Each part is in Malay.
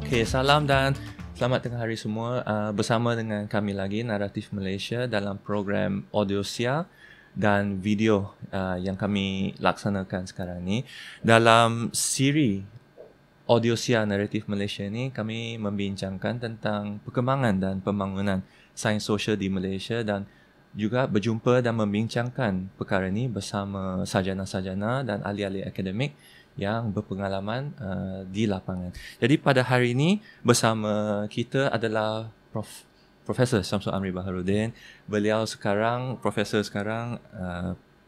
Okey, salam dan selamat tengah hari semua. Bersama dengan kami lagi Naratif Malaysia dalam program Audiosia dan video yang kami laksanakan sekarang ni. Dalam siri Audiosia Naratif Malaysia ni, kami membincangkan tentang perkembangan dan pembangunan sains sosial di Malaysia dan juga berjumpa dan membincangkan perkara ini bersama sarjana-sarjana dan ahli-ahli akademik yang berpengalaman di lapangan. Jadi pada hari ini bersama kita adalah Profesor Syamsul Amri Baharudin. Beliau sekarang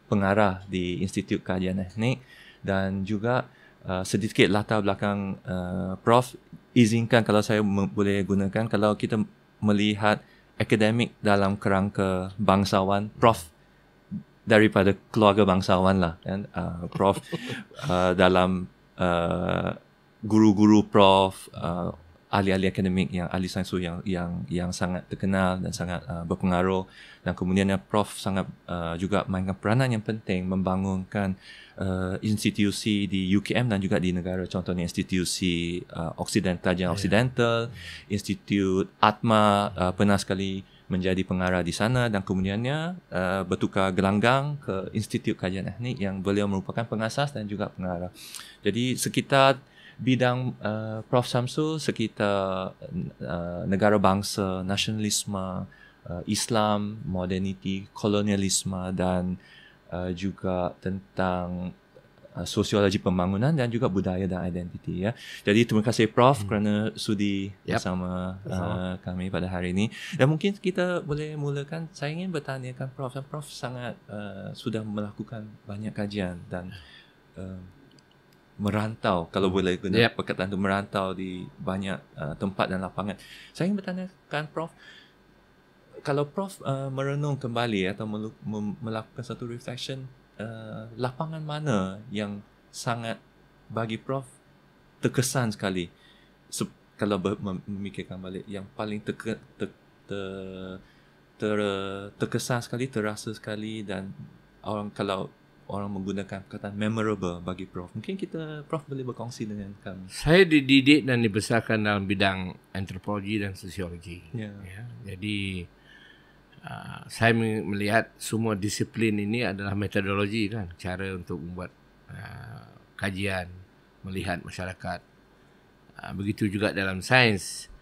pengarah di Institut Kajian Etnik dan juga sedikit latar belakang Prof, izinkan kalau saya boleh gunakan, kalau kita melihat akademik dalam kerangka bangsawan, Prof daripada keluarga bangsawan lah kan. Prof dalam guru-guru Prof, ahli-ahli akademik yang ahli sains yang sangat terkenal dan sangat berpengaruh, dan kemudian Prof sangat juga mainkan peranan yang penting membangunkan institusi di UKM dan juga di negara, contohnya institusi kajian Occidental, Institut Atma, pernah sekali menjadi pengarah di sana, dan kemudiannya bertukar gelanggang ke Institut Kajian Etnik yang beliau merupakan pengasas dan juga pengarah. Jadi sekitar bidang Prof Syamsul sekitar negara bangsa, nasionalisme, Islam, moderniti, kolonialisme dan juga tentang sosiologi pembangunan dan juga budaya dan identiti ya. Jadi terima kasih Prof kerana sudi bersama kami pada hari ini. Dan mungkin kita boleh mulakan, saya ingin bertanyakan Prof. Prof sangat sudah melakukan banyak kajian dan merantau, kalau boleh guna perkataan itu, merantau di banyak tempat dan lapangan. Saya ingin bertanyakan Prof, kalau Prof merenung kembali atau melakukan satu reflection, lapangan mana yang sangat bagi Prof terkesan sekali, kalau memikirkan balik, yang paling terkesan sekali, terasa sekali, dan kalau orang menggunakan perkataan memorable bagi Prof, mungkin Prof boleh berkongsi dengan kami. Saya dididik dan dibesarkan dalam bidang antropologi dan sosiologi. Jadi saya melihat semua disiplin ini adalah metodologi kan, cara untuk membuat kajian, melihat masyarakat. Begitu juga dalam sains,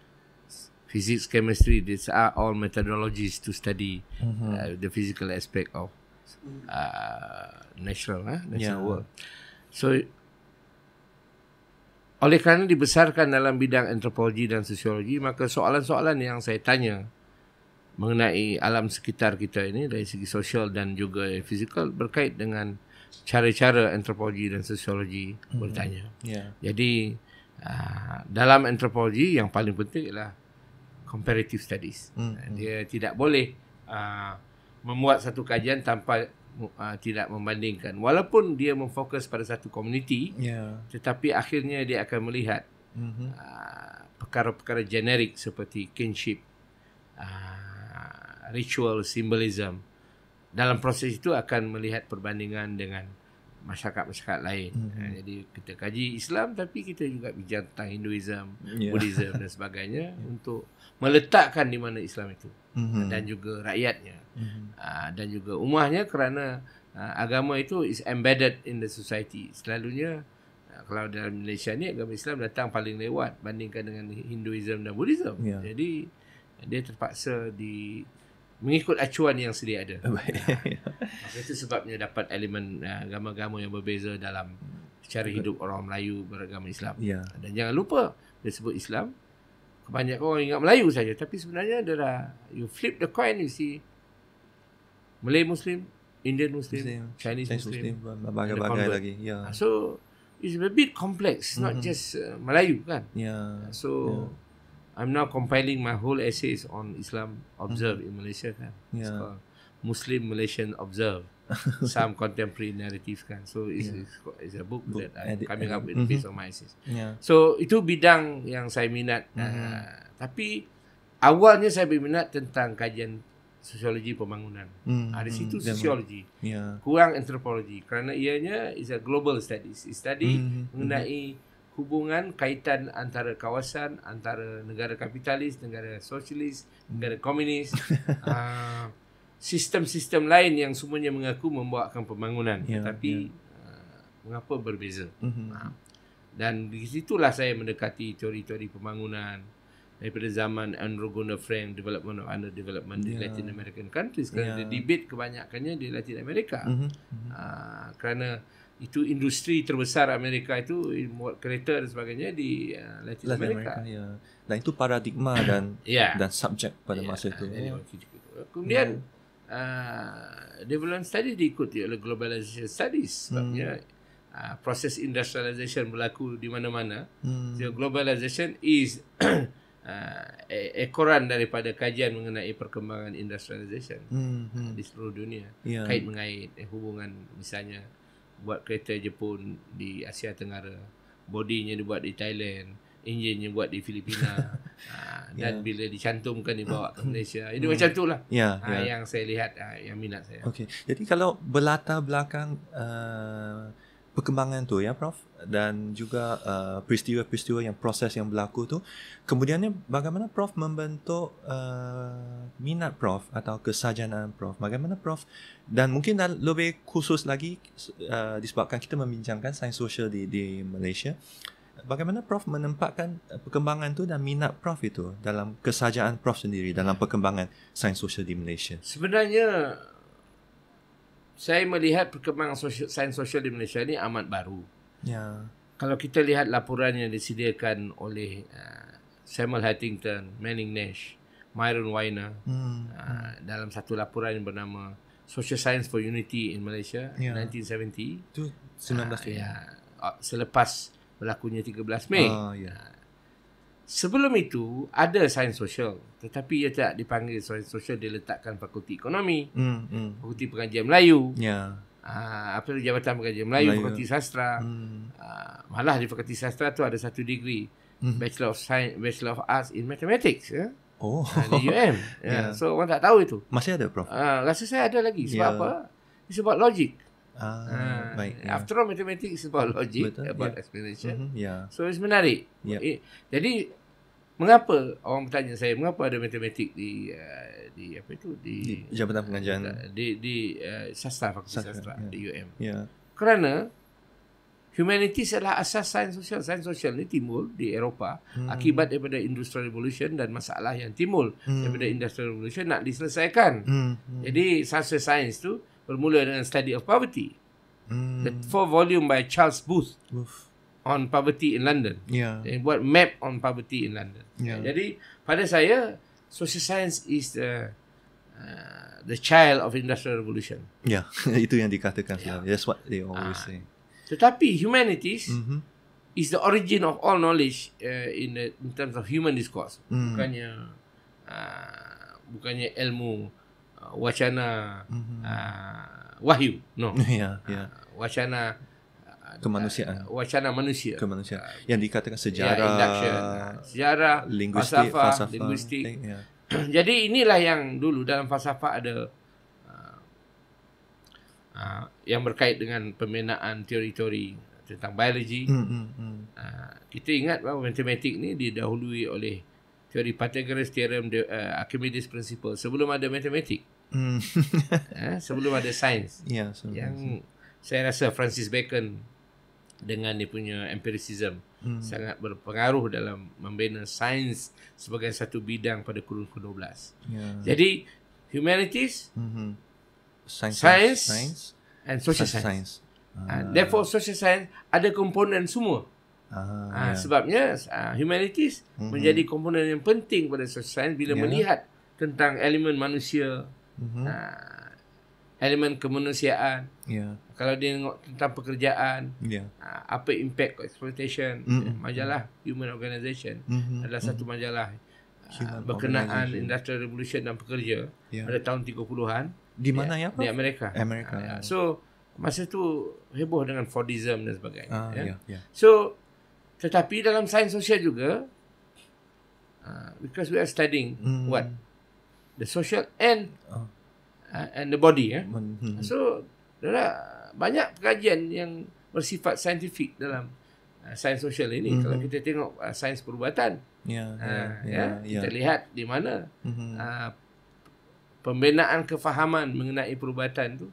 physics, chemistry, these are all methodologies to study the physical aspect of natural world. So oleh kerana dibesarkan dalam bidang antropologi dan sosiologi, maka soalan-soalan yang saya tanya mengenai alam sekitar kita ini dari segi sosial dan juga fizikal berkait dengan cara-cara antropologi dan sosiologi bertanya. Jadi dalam antropologi yang paling penting adalah comparative studies. Dia tidak boleh membuat satu kajian tanpa tidak membandingkan. Walaupun dia memfokus pada satu komuniti, tetapi akhirnya dia akan melihat perkara-perkara generik seperti kinship, ritual, symbolism. Dalam proses itu akan melihat perbandingan dengan masyarakat-masyarakat lain. Jadi kita kaji Islam, tapi kita juga bincang tentang Hinduism, Buddhism dan sebagainya untuk meletakkan di mana Islam itu dan juga rakyatnya dan juga ummahnya, kerana agama itu is embedded in the society. Selalunya kalau dalam Malaysia ni agama Islam datang paling lewat bandingkan dengan Hinduism dan Buddhism. Jadi dia terpaksa mengikut acuan yang sedia ada. Itu sebabnya dapat elemen agama-agama yang berbeza dalam cara hidup orang Melayu beragama Islam. Dan jangan lupa, dia sebut Islam, kebanyakan orang ingat Melayu saja, tapi sebenarnya adalah you flip the coin, you see Malay Muslim, Indian Muslim, Chinese Muslim, berbagai-bagai lagi. So it's a bit complex, not just Melayu kan. So I'm now compiling my whole essays on Islam observed in Malaysia kan. It's called Muslim Malaysian Observed, some contemporary narratives kan. So it's a book that I'm coming up with based on my essays. So itu bidang yang saya minat. Tapi awalnya saya berminat tentang kajian sosiologi pembangunan. Di situ sosiologi, kurang antropologi, kerana ianya is a global studies. Study mengenai hubungan kaitan antara kawasan, antara negara kapitalis, negara sosialis, negara komunis, sistem-sistem lain yang semuanya mengaku membawakan pembangunan, tetapi mengapa berbeza. Dan di situlah saya mendekati teori-teori pembangunan daripada zaman Andrew Gunnar Frank, Development of Underdevelopment di Latin American countries. Kerana debate kebanyakannya di Latin America. Kerana itu industri terbesar Amerika itu, buat kereta dan sebagainya di Latin America. Dan itu paradigma dan subjek pada masa itu. Kemudian development studies diikuti oleh globalization studies. Sebabnya proses industrialization berlaku di mana-mana. So, globalization is ekoran daripada kajian mengenai perkembangan industrialization di seluruh dunia. Kait-mengait hubungan, misalnya buat kereta Jepun di Asia Tenggara, bodinya dibuat di Thailand, enjinnya buat di Filipina, dan bila dicantumkan dibawa ke Malaysia. Ini macam itulah yang saya lihat, yang minat saya. Okay. Jadi kalau berlatar belakang perkembangan tu ya Prof, dan juga peristiwa-peristiwa yang proses yang berlaku tu, kemudiannya bagaimana Prof membentuk minat Prof atau kesarjanaan Prof? Bagaimana Prof, dan mungkin lebih khusus lagi disebabkan kita membincangkan sains sosial di Malaysia, bagaimana Prof menempatkan perkembangan tu dan minat Prof itu dalam kesarjanaan Prof sendiri dalam perkembangan sains sosial di Malaysia? Sebenarnya saya melihat perkembangan sains sosial di Malaysia ni amat baru. Kalau kita lihat laporan yang disediakan oleh Samuel Huntington, Manning Nash, Myron Weiner, dalam satu laporan yang bernama Social Science for Unity in Malaysia 1970. Itu 19 selepas berlakunya 13 Mei. Sebelum itu ada sains sosial, tetapi ia tak dipanggil sains sosial, diletakkan Fakulti Ekonomi, Fakulti Pengajian Melayu, Jabatan Pengajian Melayu, Fakulti Sastra. Malah di Fakulti Sastra tu ada satu degree, Bachelor of Science, Bachelor of Arts in Mathematics, di UM. So orang tak tahu itu. Masih ada Prof? Rasa saya ada lagi. Sebab apa? It's about logic. Baik. After all, mathematics is about logic, about explanation. So it's menarik. Jadi mengapa orang bertanya saya, mengapa ada matematik di Jabatan Pengajian di Sastra, Fakulti Sastra di UM? Kerana humanities adalah asas sains sosial. Sains sosial ni timbul di Eropah akibat daripada Industrial Revolution dan masalah yang timbul daripada Industrial Revolution nak diselesaikan. Jadi social science tu bermula dengan Study of Poverty. The 4 volume by Charles Booth on poverty in London. Dia buat map on poverty in London. Jadi pada saya, social science is the child of Industrial Revolution. Itu yang dikatakan. That's what they always say. Tetapi humanities is the origin of all knowledge in terms of human discourse. Bukannya ilmu wacana wahyu, no. Wacana kemanusiaan, wacana manusia, yang dikatakan sejarah, sejarah, falsafah, linguistik. Jadi inilah yang dulu dalam falsafah ada yang berkait dengan pembinaan teori-teori tentang biologi. Kita ingat bahawa matematik ni didahului oleh teori Pythagoras theorem, Archimedes principle sebelum ada matematik. Sebelum ada sains. Yang saya rasa Francis Bacon dengan dia punya empiricism sangat berpengaruh dalam membina sains sebagai satu bidang pada kurun ke-12. Jadi humanities, science and social science. Therefore social science ada komponen semua. Sebabnya humanities menjadi komponen yang penting pada social science bila melihat tentang elemen manusia, elemen kemanusiaan. Kalau dia tengok tentang pekerjaan, apa impact exploitation. Majalah Human Organization adalah satu majalah berkenaan Industrial Revolution dan pekerja pada tahun 30-an. Di mana ya? Di Amerika. So masa tu heboh dengan Fordism dan sebagainya. So tetapi dalam sains sosial juga, because we are studying what the social and the body. So ada banyak pengajian yang bersifat saintifik dalam sains sosial ini. Kalau kita tengok sains perubatan, kita lihat di mana pembinaan kefahaman mengenai perubatan tu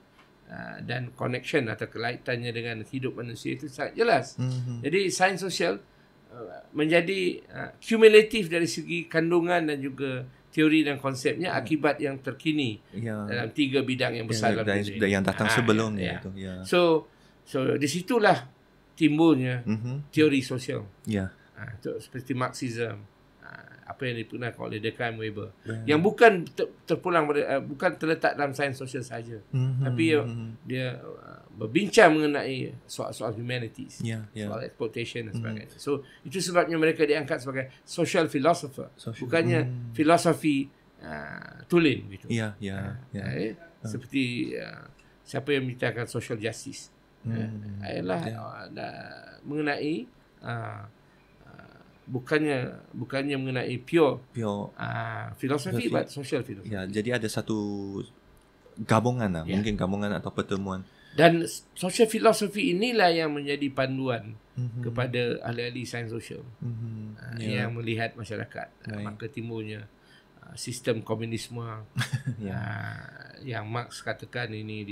dan connection atau kaitannya dengan hidup manusia itu sangat jelas. Jadi sains sosial menjadi kumulatif dari segi kandungan dan juga teori dan konsepnya akibat yang terkini dalam 3 bidang yang besar dalam dunia yang datang sebelumnya itu. So di situlah timbulnya teori sosial. Seperti Marxism, apa yang digunakan oleh Durkheim, Weber, yang bukan terpulang bukan terletak dalam sains sosial saja, tapi dia berbincang mengenai soal-soal humanities, soal exploitation dan sebagainya. So itu sebabnya mereka diangkat sebagai social philosopher, bukannya filosofi tulen gitu. Seperti siapa yang menciptakan social justice ialah mengenai bukannya mengenai pure filosofi, but social philosophy. Jadi ada satu gabungan lah, mungkin gabungan atau pertemuan. Dan social philosophy inilah yang menjadi panduan kepada ahli-ahli sains sosial yang melihat masyarakat. Maka timbulnya sistem komunisme yang Marx katakan ini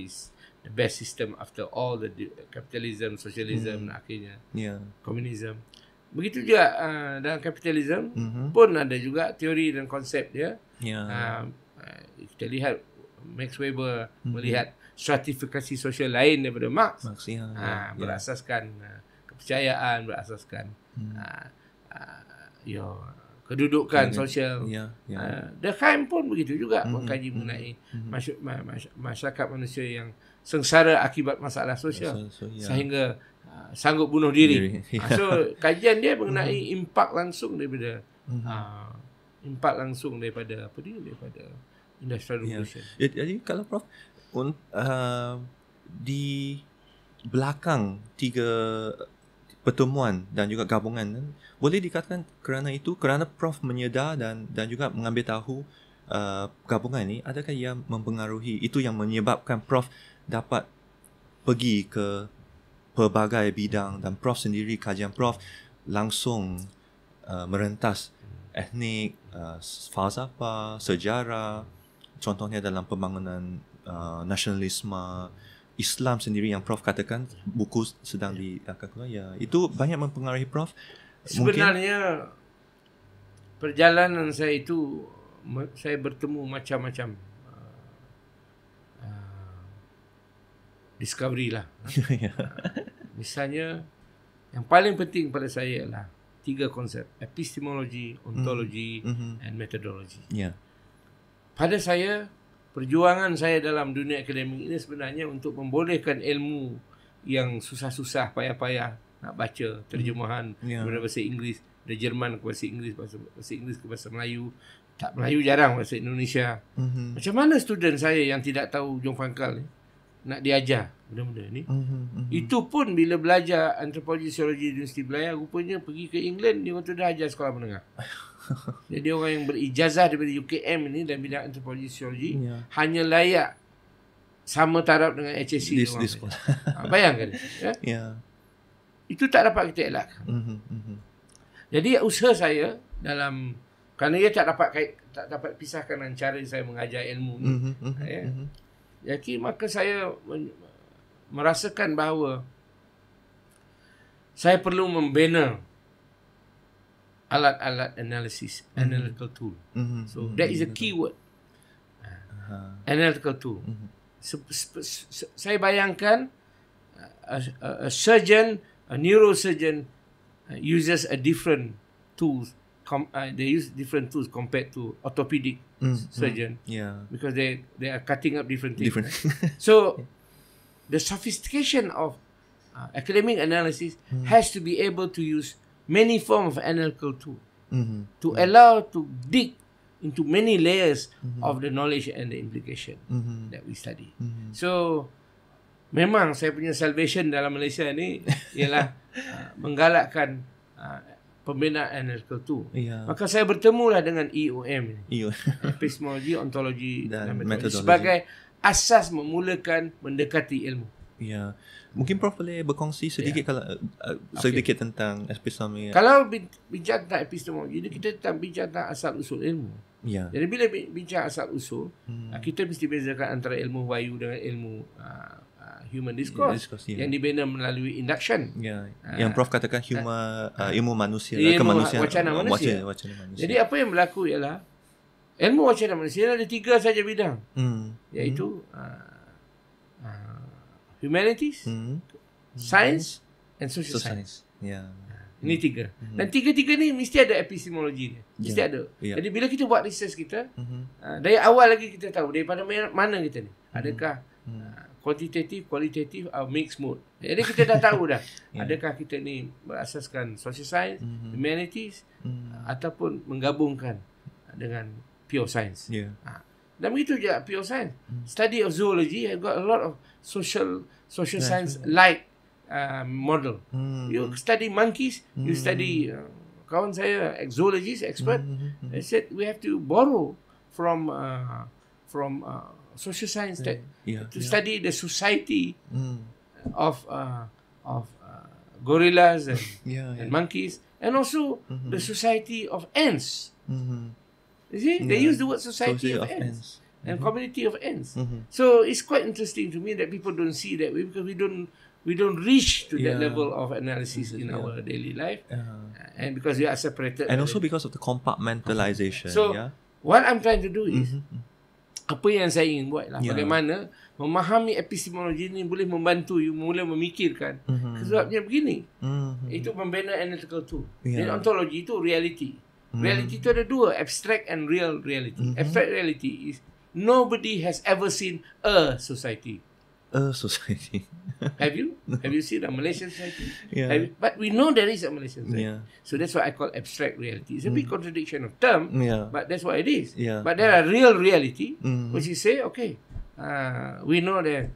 the best system after all the capitalism, socialism, akhirnya komunisme. Begitu juga dalam kapitalisme pun ada juga teori dan konsep dia. Kita lihat Max Weber melihat stratifikasi sosial lain daripada Marx, berasaskan kepercayaan, berasaskan kedudukan sosial. Durkheim pun begitu juga mengkaji mengenai masyarakat manusia yang sengsara akibat masalah sosial sehingga sanggup bunuh diri. So kajian dia mengenai impak langsung daripada daripada Industrial Revolution. Jadi kalau Prof di belakang 3 pertemuan dan juga gabungan, boleh dikatakan kerana Prof menyedar dan juga mengambil tahu gabungan ini, adakah ia mempengaruhi, itu yang menyebabkan Prof dapat pergi ke pelbagai bidang, dan Prof sendiri, kajian Prof langsung merentas etnik, falsafah, sejarah, contohnya dalam pembangunan nasionalisme Islam sendiri yang Prof katakan buku sedang diangkat keluar. Itu banyak mempengaruhi Prof. Sebenarnya perjalanan saya itu, saya bertemu macam-macam discovery lah. Misalnya yang paling penting pada saya adalah 3 konsep: epistemologi, ontologi, and methodology. Pada saya, perjuangan saya dalam dunia akademik ini sebenarnya untuk membolehkan ilmu yang susah-susah, payah-payah nak baca terjemahan daripada bahasa Inggeris, dari Jerman ke bahasa Inggeris, bahasa Inggeris ke bahasa Melayu, tak Melayu jarang, bahasa Indonesia. Macam mana student saya yang tidak tahu Jong Fangkal ni nak diajar benda-benda ni? Itu pun bila belajar antropologi sosiologi di Universiti Belayar, rupanya pergi ke England, dia kata dah ajar sekolah menengah. Jadi orang yang berijazah daripada UKM ini dalam bidang antropologi sosiologi hanya layak sama taraf dengan HSC. Bayangkan itu tak dapat kita elakkan. Jadi usaha saya dalam, kerana ia tak dapat pisahkan dengan cara saya mengajar ilmu ni, jadi maka saya merasakan bahawa saya perlu membina alat-alat analisis, analytical tool. So that is a key word, analytical tool. Saya bayangkan a surgeon, a neurosurgeon uses a different tools. They use different tools compared to orthopedic surgeon, because they are cutting up different things. So the sophistication of academic analysis has to be able to use many forms of analytical tool to allow to dig into many layers of the knowledge and the implication that we study. So memang saya punya salvation dalam Malaysia ni ialah menggalakkan pembinaan analytical tool. Maka saya bertemulah dengan EOM ni, epistemologi, ontologi dan metodologi, sebagai asas memulakan mendekati ilmu. Ya. Mungkin Prof boleh berkongsi sedikit kalau sedikit tentang epistemologi. Kalau bincang tentang epistemologi ini, kita tentang bincang tentang asal usul ilmu. Ya. Jadi bila bincang asal usul, kita mesti bezakan antara ilmu wahyu dengan ilmu human discourse yang dibina melalui induction. Ya. Yang Prof katakan ilmu manusia, kemanusiaan, wacana manusia. Wacana manusia. Jadi apa yang berlaku ialah ilmu wacana manusia ada 3 saja bidang. Iaitu humanities, science and social science. Ya. Ini 3. Dan 3-3 ni mesti ada epistemologi dia. Mesti ada. Jadi bila kita buat research kita, dari awal lagi kita tahu daripada mana kita ni. Adakah kuantitatif, kualitatif atau mixed mode. Jadi kita dah tahu dah. Adakah kita ni berasaskan social science, humanities ataupun menggabungkan dengan pure science. Dan begitu je pure science. Study of zoology have got a lot of social science like model. You study monkeys, you study kawan saya zoologist expert. They said we have to borrow from social science to study the society of gorillas and monkeys, and also the society of ants. You see, they use the word society of ants and community of ants. So it's quite interesting to me that people don't see that way, because we don't reach to that level of analysis in our daily life, and because we are separated. And also because of the compartmentalization. So what I'm trying to do is, apa yang saya ingin buat lah, bagaimana memahami epistemologi ini boleh membantu you mula memikirkan. Sebabnya begini, itu membina analytical tool. Jadi ontologi itu reality. Reality itu ada 2, abstract and real reality. Abstract reality is nobody has ever seen a society. A society. Have you seen a Malaysian society? But we know there is a Malaysian society. So that's what I call abstract reality. It's a big contradiction of term, but that's what it is. But there are real reality, which you say, okay, we know that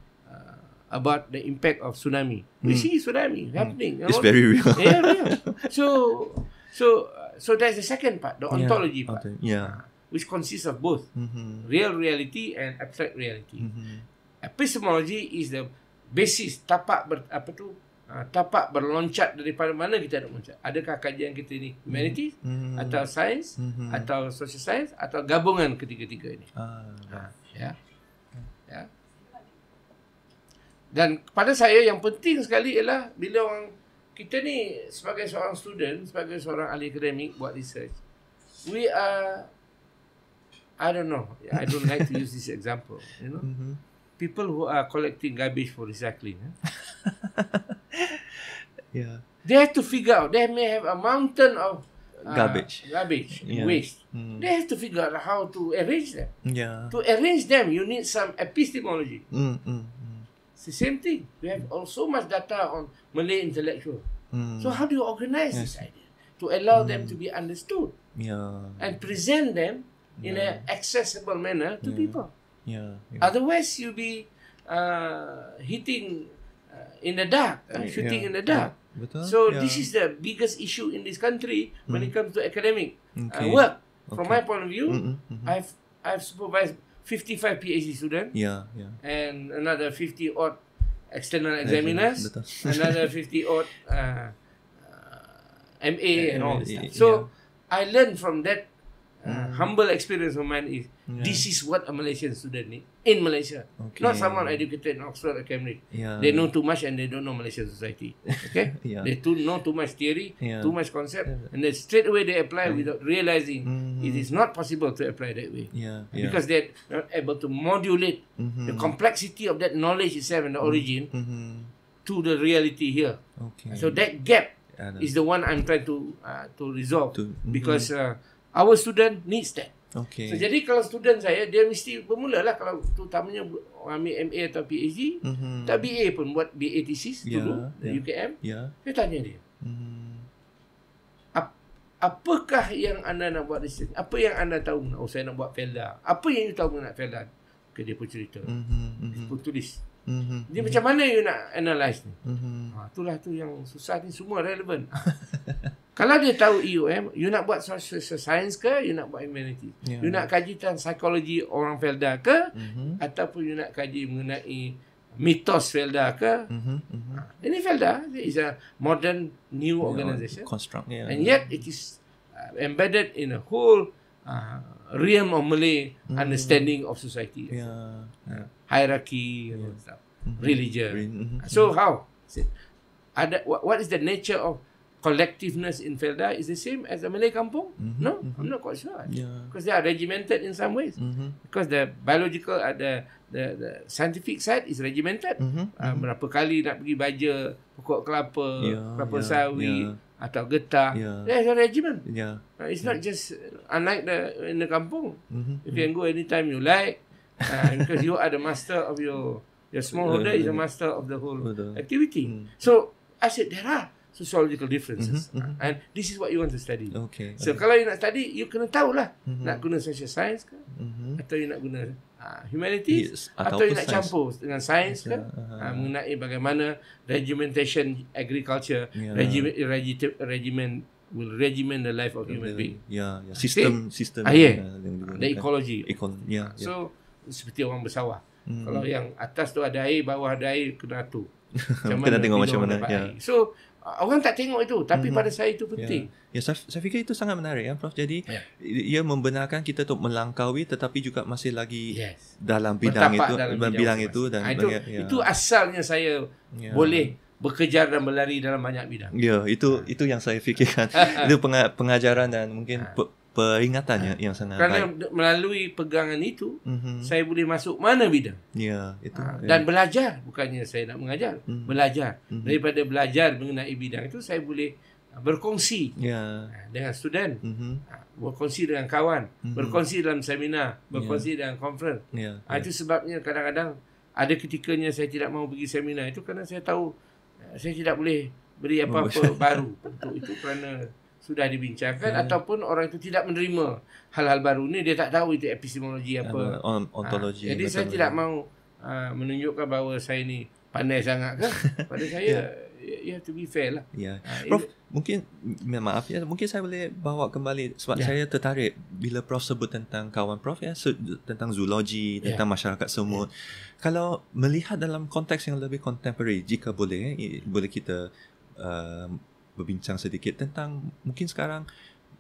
about the impact of tsunami. We see tsunami happening. It's very real. Yeah, real. So that's the second part, the ontology part, which consists of both real reality and abstract reality. Epistemology is the basis, tapak berloncat daripada mana kita nak loncat. Adakah kajian kita ni humanities atau science atau social science atau gabungan ketiga-tiga ini. Dan pada saya yang penting sekali ialah bila kita ni sebagai seorang student, sebagai seorang ahli akademik buat research, we are, I don't know, I don't like to use this example, you know, people who are collecting garbage for recycling. They have to figure out, they may have a mountain of garbage waste. They have to figure out how to arrange them. To arrange them, you need some epistemology. It's the same thing. We have so much data on Malay intellectual. So how do you organize this idea to allow them to be understood and present them in an accessible manner to people? Otherwise, you'll be hitting in the dark, shooting in the dark. So this is the biggest issue in this country when it comes to academic work. From my point of view, I've supervised 55 PhD students, and another 50 odd external examiners, another 50 odd MA and all this stuff. So I learned from that humble experience of mine is this is what a Malaysian student need in Malaysia, not someone educated in Oxford or Cambridge. They know too much and they don't know Malaysian society. Okay, they know too much theory, too much concept, and then straight away they apply without realizing it is not possible to apply that way. Because they're not able to modulate the complexity of that knowledge itself and the origin to the reality here. So that gap is the one I'm trying to resolve, because our student needs that. So jadi kalau student saya, dia mesti bermula lah, kalau terutamanya ambil MA atau PhD, tak BA pun buat BA thesis dulu di UKM. Saya tanya dia, apakah yang anda nak buat research? Apa yang anda tahu? Oh, saya nak buat Felda. Apa yang you tahu nak Felda? Okay, dia pun cerita. Dia pun tulis. Dia macam mana you nak analyse ni? Itulah tu yang susah ni, semua relevan. Kalau dia tahu EUM, you nak buat social science ke, you nak buat humanities, you nak kaji tentang psikologi orang Felda ke, ataupun you nak kaji mengenai mitos Felda ke. Ini Felda is a modern new organisation. Construct, And yet it is embedded in a whole realm of Malay understanding of society. Hierarchy and stuff. Religion. So how? What is the nature of collectiveness in Felda? Is the same as a Malay kampung? No, I'm not quite sure. Because they are regimented in some ways. Because the biological, the scientific side is regimented. Berapa kali nak pergi baja pokok kelapa, kelapa sawit atau getah. There's a regimen. It's not just unlike in the kampung. You can go anytime you like, because you are the master of your smallholder is the master of the whole activity. So I said there are sociological differences, and this is what you want to study. So kalau you nak study, you kena tahulah nak guna social science ke, atau you nak guna humanities, atau you nak campur dengan science ke, mengenai bagaimana regimentation agriculture, regimen will regiment the life of human being. System. The ecology. So seperti orang bersawah. Kalau yang atas tu ada air, bawah ada air, kena atur. Kena tengok macam mana. So orang tak tengok itu, tapi pada saya itu penting. Saya fikir itu sangat menarik ya, Prof. Jadi ia membenarkan kita untuk melangkaui, tetapi juga masih lagi dalam bidang itu dan itu asalnya saya boleh bekerja dan berlari dalam banyak bidang. Itu yang saya fikirkan. Itu pengajaran dan mungkin peringatannya yang sangat kerana baik. Melalui pegangan itu saya boleh masuk mana bidang. Dan belajar, bukannya saya nak mengajar, belajar. Daripada belajar mengenai bidang itu saya boleh berkongsi dengan student, berkongsi dengan kawan, berkongsi dalam seminar, berkongsi dalam conference. Itu sebabnya kadang-kadang ada ketikanya saya tidak mau pergi seminar itu kerana saya tahu saya tidak boleh beri apa-apa baru untuk itu kerana sudah dibincangkan ataupun orang itu tidak menerima hal-hal baru ni, dia tak tahu itu epistemologi apa, ontologi. Jadi saya tidak mau menunjukkan bahawa saya ni pandai sangat kan. Pada saya you have to be fair lah. Prof, mungkin maaf ya, mungkin saya boleh bawa kembali sebab saya tertarik bila Prof sebut tentang kawan Prof tentang zoologi, tentang masyarakat semut. Kalau melihat dalam konteks yang lebih contemporary, jika boleh kita berbincang sedikit tentang mungkin sekarang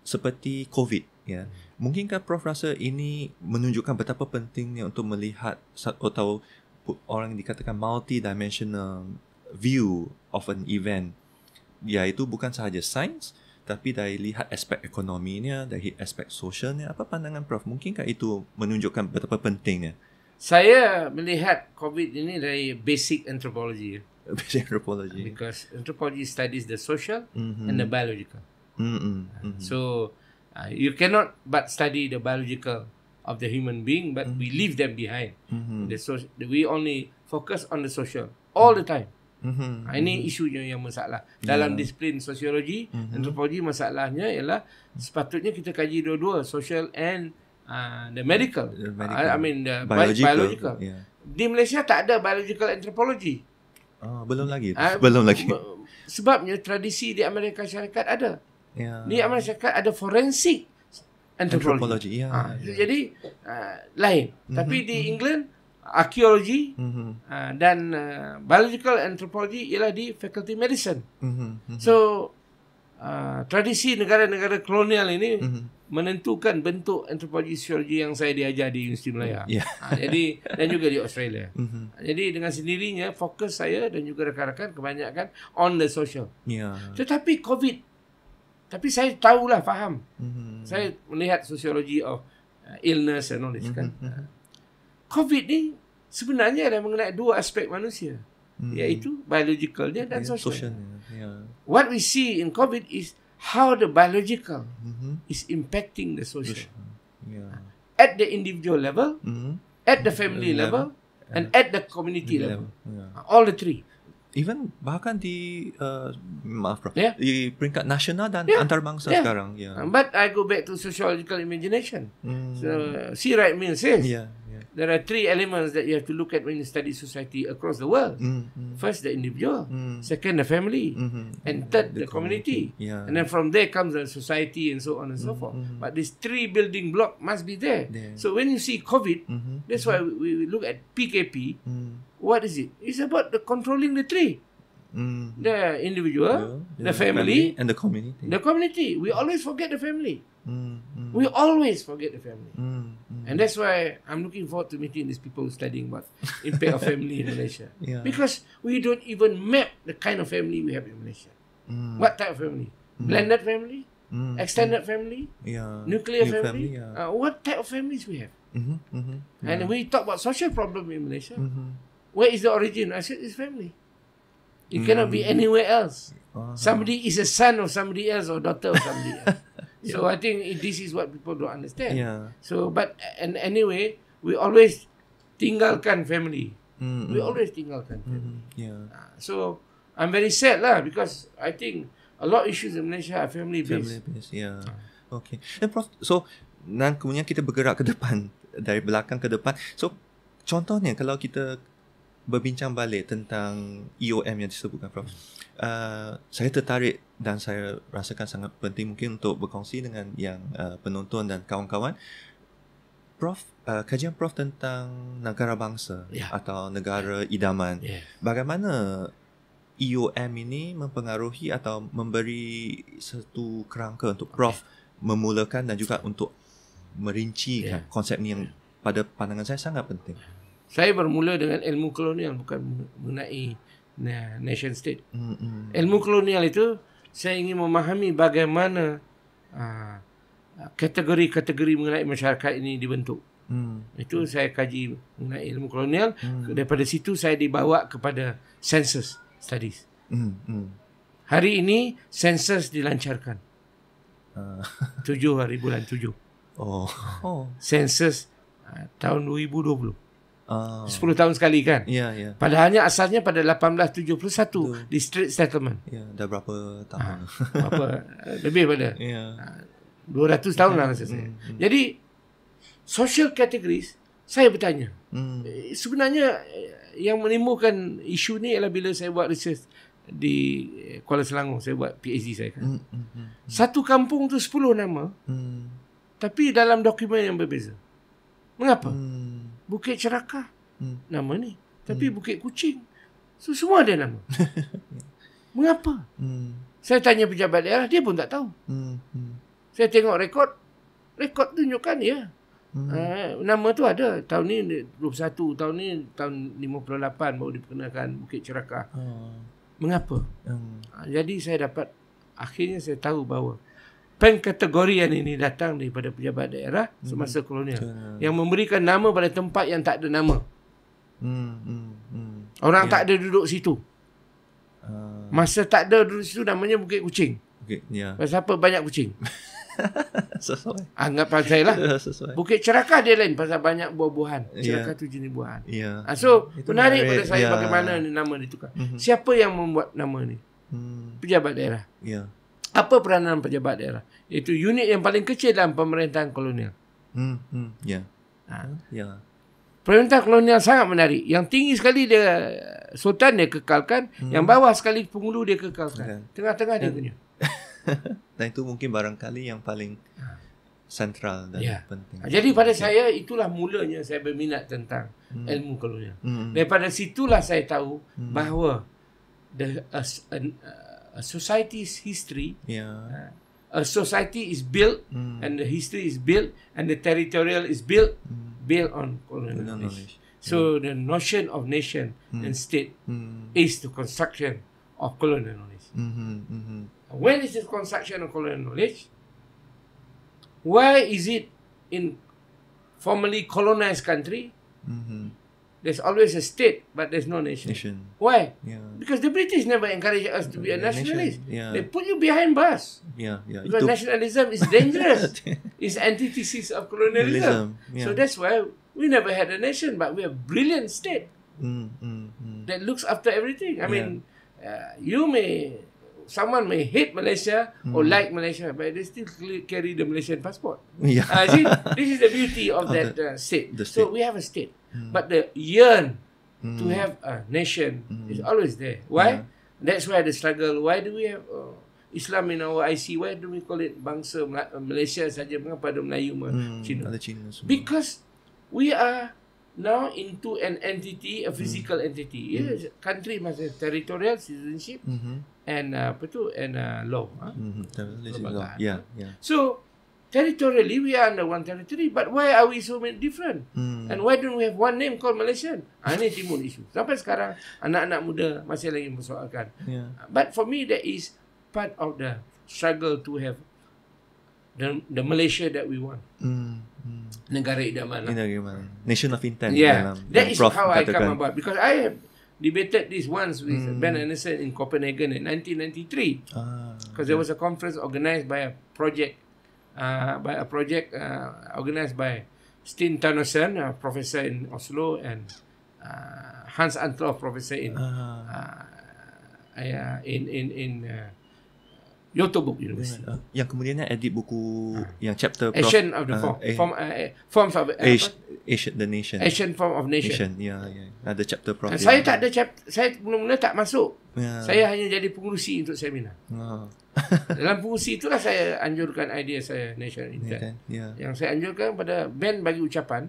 seperti COVID Mungkinkah Prof rasa ini menunjukkan betapa pentingnya untuk melihat atau orang yang dikatakan multi-dimensional view of an event, iaitu bukan sahaja sains tapi dari lihat aspek ekonominya, dari aspek sosialnya. Apa pandangan Prof? Mungkinkah itu menunjukkan betapa pentingnya? Saya melihat COVID ini dari basic anthropology. Basic anthropology. Because anthropology studies the social and the biological. So you cannot but study the biological of the human being, but we leave them behind. We only focus on the social all the time. Ini isunya yang masalah. Dalam disiplin sosiologi, antropologi, masalahnya ialah sepatutnya kita kaji dua-dua, social and the medical. I mean the biological. Di Malaysia tak ada biological anthropology. Belum lagi. Belum lagi. Sebabnya tradisi di Amerika Syarikat ada. Di Amerika Syarikat ada forensic anthropology. Jadi lain. Tapi di England archaeology dan biological anthropology ialah di faculty medicine. So tradisi negara-negara kolonial ini menentukan bentuk antropologi sosiologi yang saya diajar di Universiti Malaya. Jadi dan juga di Australia. Jadi dengan sendirinya fokus saya dan juga rakan-rakan kebanyakan on the social. Tetapi COVID, tapi saya tahulah, faham. Saya melihat sosiologi of illness and all this kan. COVID ni sebenarnya ada mengenai dua aspek manusia, iaitu biologicalnya dan social. What we see in COVID is how the biological is impacting the social. At the individual level, at the family level, and at the community level. All the three. Even bahkan di maaf Prof, di peringkat nasional dan antarabangsa sekarang. But I go back to sociological imagination. So C. Wright Mills says there are three elements that you have to look at when you study society across the world. First, the individual. Second, the family. And third, the community. Yeah. And then from there comes the society and so on and so forth. But these three building blocks must be there. So when you see COVID, that's why we look at PKP. What is it? It's about the controlling the three. The individual, the family, and the community. The community. We always forget the family. We always forget the family. And that's why I'm looking forward to meeting these people studying about impact of family in Malaysia. Because we don't even map the kind of family we have in Malaysia. What type of family? Blended family? Extended family? Nuclear family? What type of families we have? And we talk about social problem in Malaysia. Where is the origin? I said it's family. It cannot be anywhere else. Somebody is a son of somebody else or daughter of somebody else. So I think this is what people don't understand. So and anyway, we always tinggalkan family. We always tinggalkan family. So I'm very sad lah, because I think a lot of issues in Malaysia are family based. Okay. Dan Prof, so dan kemudian kita bergerak ke depan, dari belakang ke depan. So contohnya kalau kita berbincang balik tentang EOM yang disebutkan Prof, saya tertarik dan saya rasakan sangat penting mungkin untuk berkongsi dengan yang penonton dan kawan-kawan. Prof, kajian Prof tentang negara bangsa atau negara idaman. Bagaimana EOM ini mempengaruhi atau memberi satu kerangka untuk Prof memulakan dan juga untuk merincikan konsep ini yang pada pandangan saya sangat penting. Saya bermula dengan ilmu kolonial, bukan mengenai nation state. Ilmu kolonial itu saya ingin memahami bagaimana kategori-kategori mengenai masyarakat ini dibentuk. Itu saya kaji mengenai ilmu kolonial. Daripada situ saya dibawa kepada census studies. Hari ini census dilancarkan. 7 hari bulan 7. Census tahun 2020. 10 tahun sekali kan? Padahalnya asalnya pada 1871 di Street Settlement. Dah berapa tahun? Lebih pada 200 tahun lah rasa saya. Jadi social categories, saya bertanya. Sebenarnya yang menimbulkan isu ni ialah bila saya buat research di Kuala Selangor, saya buat PhD saya kan. Satu kampung tu 10 nama, tapi dalam dokumen yang berbeza. Mengapa? Bukit Cerakah nama ni, tapi Bukit Kucing, so semua ada nama. Mengapa? Saya tanya pejabat daerah, dia pun tak tahu. Saya tengok rekod tunjukkan nama tu ada. Tahun ni 21, tahun ni tahun 58 baru diperkenalkan Bukit Cerakah. Mengapa? Jadi saya akhirnya saya tahu bahawa pengkategorian ini datang daripada pejabat daerah semasa kolonial yang memberikan nama pada tempat yang tak ada nama. Orang tak ada duduk situ. Masa tak ada duduk situ namanya Bukit Kucing. Pasal apa banyak kucing? Sesuai. Anggapan saya lah. Bukit Cerakah dia lain pasal banyak buah-buahan. Cerakah tu jenis buahan. So menarik pada saya bagaimana nama ditukar. Siapa yang membuat nama ni? Pejabat daerah. Apa peranan pejabat daerah? Itu unit yang paling kecil dalam pemerintahan kolonial. Pemerintahan kolonial sangat menarik. Yang tinggi sekali dia sultan dia kekalkan, yang bawah sekali penghulu dia kekalkan. Tengah-tengah dia punya. Dan itu mungkin barangkali yang paling sentral dan penting. Jadi pada saya itulah mulanya saya berminat tentang ilmu kolonial. Daripada situlah saya tahu bahawa a society's history, a society is built and the history is built and the territorial is built on colonial knowledge. So the notion of nation and state is the construction of colonial knowledge. When is the construction of colonial knowledge? Why is it in formerly colonized country? There's always a state, but there's no nation. Why? Because the British never encouraged us to be a nationalist. They put you behind bars. Because nationalism is dangerous. It's antithesis of colonialism. So that's why we never had a nation, but we have a brilliant state that looks after everything. I mean, you may someone may hate Malaysia or like Malaysia, but they still carry the Malaysian passport. Yeah. See, this is the beauty of that state. the So state. we have a state, but the yearn to have a nation is always there. Why? That's why the struggle. Why do we have Islam in our IC? Why do we call it bangsa Malaysia saja? Mengapa ada Melayu Cina? Ada Cina semua. Because we are now into an entity, a physical entity. Yes, country must have territorial citizenship and law. Law. Yeah. So territorially we are under one territory, but why are we so many different? And why don't we have one name called Malaysian? Ini timbul isu. Sampai sekarang anak-anak muda masih lagi mempersoalkan. Yeah. But for me, that is part of the struggle to have the Malaysia that we want. Negara idaman. Nation of intent. Yeah, that is Prof how I katakan. come about, because I have debated this once with Ben Anderson in Copenhagen in 1993, because there was a conference organized by a project organized by Sten Tønnesen, a professor in Oslo, and Hans Antloff, professor in Göteborg University. Yang kemudiannya edit buku yang chapter Prof. Asian of the forms of Asian the nation. Asian form of nation. Ya. Ada chapter Prof. Saya tak ada saya mula-mula tak masuk. Ya. Saya hanya jadi pengurusi untuk seminar. Dalam pengurusi itulah saya anjurkan idea saya national intent. Yang saya anjurkan pada Ben bagi ucapan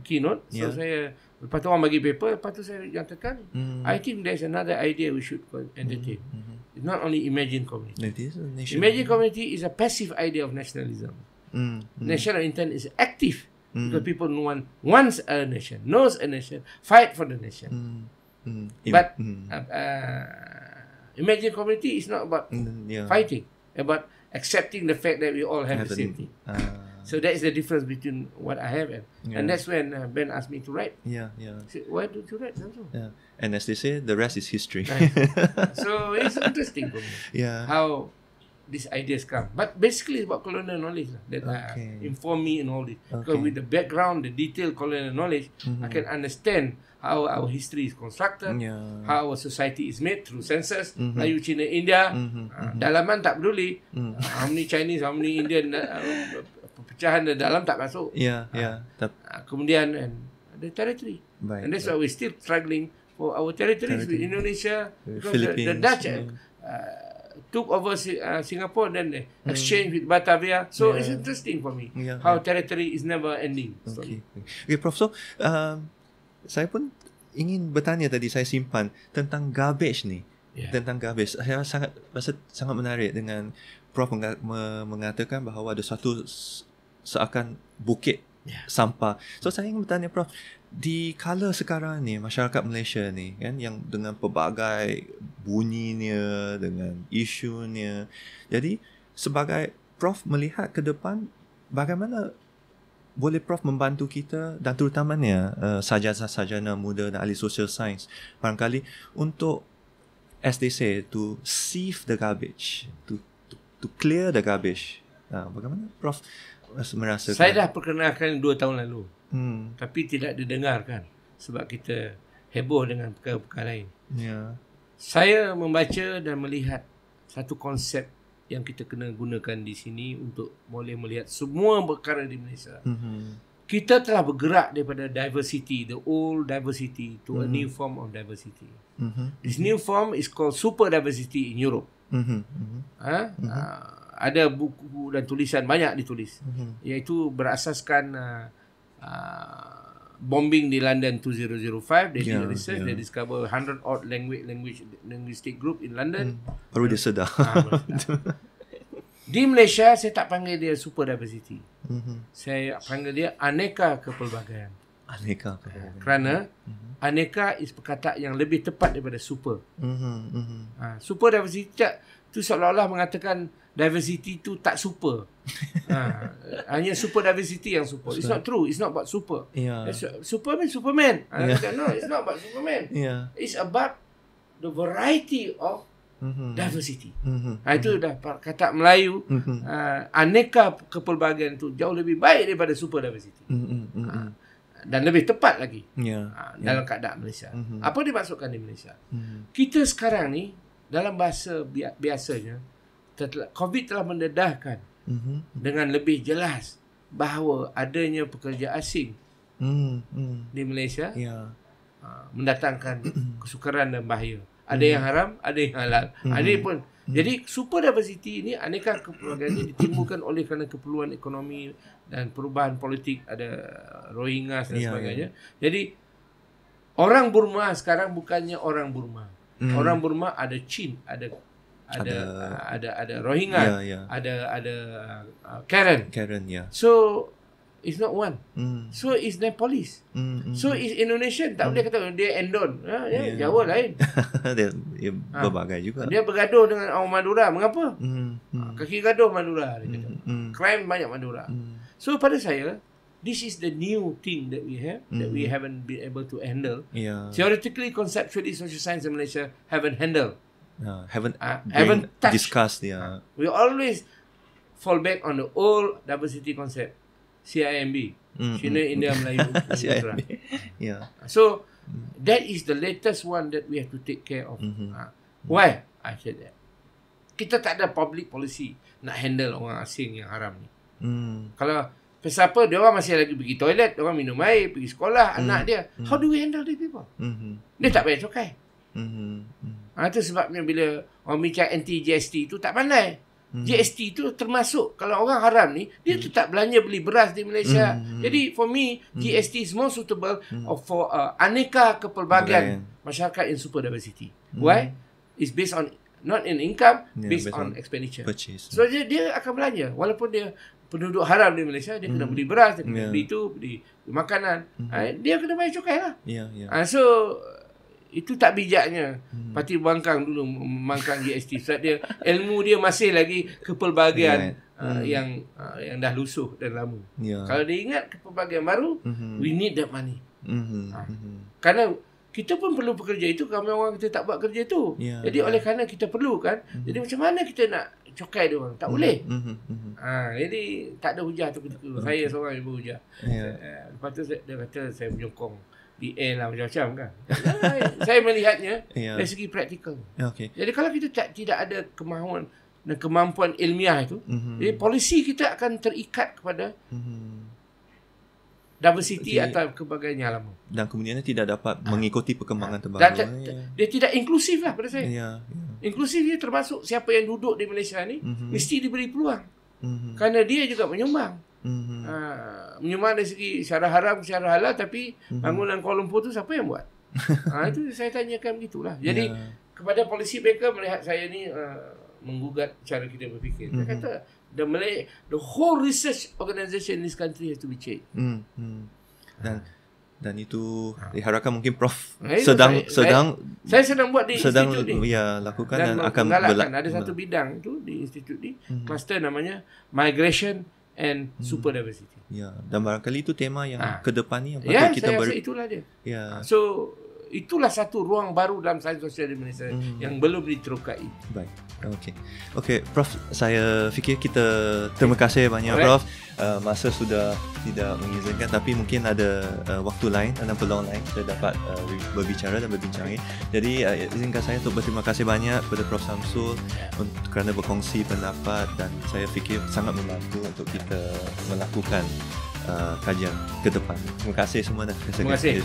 keynote. So saya, lepas tu orang bagi paper, lepas tu saya nyatakan I think there's another idea we should entertain. It's not only Imagine Community. Imagine Community is a passive idea of nationalism. National intent is active, because people wants a nation, knows a nation, fight for the nation. But Imagine Community is not about fighting, about accepting the fact that we all have the same thing. So that is the difference between what I have and that's when Ben asked me to write. Yeah. Said, why don't you write? Yeah. And as they say, the rest is history. So it's interesting for me how these ideas come. But basically it's about colonial knowledge that inform me in all this. Because with the background, the detailed colonial knowledge, I can understand how our history is constructed, how our society is made through census, Melayu, Cina, India. Dalaman tak peduli. How many Chinese, how many Indian, pecahan dalam tak masuk. Kemudian the territory. And that's why we're still struggling for our territories with Indonesia, because the Dutch took over Singapore, then they exchanged with Batavia. So it's interesting for me how territory is never ending. Okay, Prof. So saya pun ingin bertanya tadi, saya simpan tentang garbage ni. Tentang garbage, saya rasa sangat menarik dengan Prof mengatakan bahawa ada satu seakan bukit sampah. So saya ingin bertanya Prof, di kala sekarang ni masyarakat Malaysia ni kan, yang dengan pelbagai bunyinya, dengan isunya, jadi sebagai Prof melihat ke depan, bagaimana boleh Prof membantu kita dan terutamanya sarjana muda dan ahli social science barangkali untuk, as they say, to sieve the garbage, to clear the garbage. Bagaimana Prof merasakan? Saya dah perkenalkan 2 tahun lalu, tapi tidak didengarkan sebab kita heboh dengan perkara-perkara lain. Saya membaca dan melihat satu konsep yang kita kena gunakan di sini untuk boleh melihat semua perkara di Malaysia. Kita telah bergerak daripada diversity, the old diversity, to a new form of diversity. This new form is called super diversity in Europe. Ada buku dan tulisan banyak ditulis, iaitu berasaskan bombing di London 2005. They did research, they discover 100 odd linguistic group in London. Baru dia sedar. Di Malaysia saya tak panggil dia super diversity. Saya panggil dia aneka kepelbagaian. Kerana aneka is perkataan yang lebih tepat daripada super. Super diversity tu seolah-olah mengatakan diversity tu tak super. Hanya super diversity yang super. It's not true. It's not about super. Superman. No, it's not about Superman. It's about the variety of diversity. Itu dah kata Melayu. Aneka kepelbagaian tu jauh lebih baik daripada super diversity. Dan lebih tepat lagi dalam keadaan Malaysia. Apa dimaksudkan di Malaysia? Kita sekarang ni dalam bahasa biasanya, COVID telah mendedahkan dengan lebih jelas bahawa adanya pekerja asing di Malaysia mendatangkan kesukaran dan bahaya. Ada yang haram, ada yang halal. Ada pun. Jadi super diversity ini, aneka kepelbagaian ini ditimbulkan oleh kerana keperluan ekonomi dan perubahan politik, ada Rohingya dan sebagainya. Jadi orang Burma sekarang bukannya orang Burma. Orang Burma ada Chin, ada Rohingya, ada Karen. So it's not one. So it's Nepalese. So it's Indonesian. Tak boleh kata dia Endon. Jawa lain. Dia berbagai juga. Dia bergaduh dengan orang Madura. Mengapa? Kaki gaduh Madura. Dia kata. Crime banyak Madura. So pada saya, this is the new thing that we have, that we haven't been able to handle. Theoretically, conceptually, social science in Malaysia haven't handled. Haven't touched. discussed. We always fall back on the old diversity concept. CIMB, Cina, India, Melayu, CIMB. So that is the latest one that we have to take care of. Why I said that? Kita tak ada public policy nak handle orang asing yang haram ni. Kalau siapa, dia orang masih lagi pergi toilet, dia orang minum air, pergi sekolah, anak dia. How do we handle these people? Dia tak bayar cukai. Itu sebabnya bila orang bincang anti GST tu tak pandai. GST tu termasuk, kalau orang haram ni, dia tetap belanja beli beras di Malaysia. Jadi for me, GST is more suitable for aneka kepelbagaian masyarakat in super diversity. Why? It's based on not in income, based on expenditure. Purchase. So dia akan belanja walaupun dia penduduk haram di Malaysia, dia kena beli beras, dia kena beli itu, beli makanan. Dia kena bayar cukai lah. So itu tak bijaknya Parti Bangkang dulu memangkang GST sebab dia ilmu dia masih lagi kepelbagaian yang dah lusuh dan lama. Kalau dia ingat kepelbagaian baru, we need that money. Kerana kita pun perlu pekerja itu, ramai orang kita tak buat kerja itu. Jadi oleh kerana kita perlu kan, jadi macam mana kita nak cokai dia orang? Tak boleh. Jadi tak ada hujah tu ketika saya seorang yang berhujah. Lepas tu dia kata saya menyokong BN lah macam-macam kan. Saya melihatnya dari segi praktikal. Jadi kalau kita tidak ada kemahuan dan kemampuan ilmiah itu, jadi polisi kita akan terikat kepada diversity atau kebagainya lama. Dan kemudian tidak dapat mengikuti perkembangan terbaru. Dia tidak inklusif lah pada saya. Inklusif dia termasuk siapa yang duduk di Malaysia ni mesti diberi peluang. Kerana dia juga menyumbang. Menyumbang dari segi secara haram, secara halal, tapi bangunan Kuala Lumpur tu siapa yang buat? Itu saya tanyakan begitulah. Jadi kepada policy maker melihat saya ni menggugat cara kita berfikir. Saya kata the whole research organisation in this country has to be changed. Dan itu diharapkan mungkin Prof saya sedang buat di institut ni. Lakukan dan akan ada satu bidang itu di institut ni, kluster namanya Migration and Super Diversity. Dan barangkali itu tema yang ke depan ni yang patut kita itulah dia. So itulah satu ruang baru dalam sains sosial di Malaysia yang belum diterokai. Baik. Okey, Prof, saya fikir kita terima kasih banyak Prof. Masa sudah tidak mengizinkan, tapi mungkin ada waktu lain dan peluang lain kita dapat berbicara dan berbincang. Jadi izinkan saya untuk berterima kasih banyak kepada Prof Samsul kerana berkongsi pendapat, dan saya fikir sangat membantu untuk kita melakukan kajian ke depan. Terima kasih semua dan terima kasih.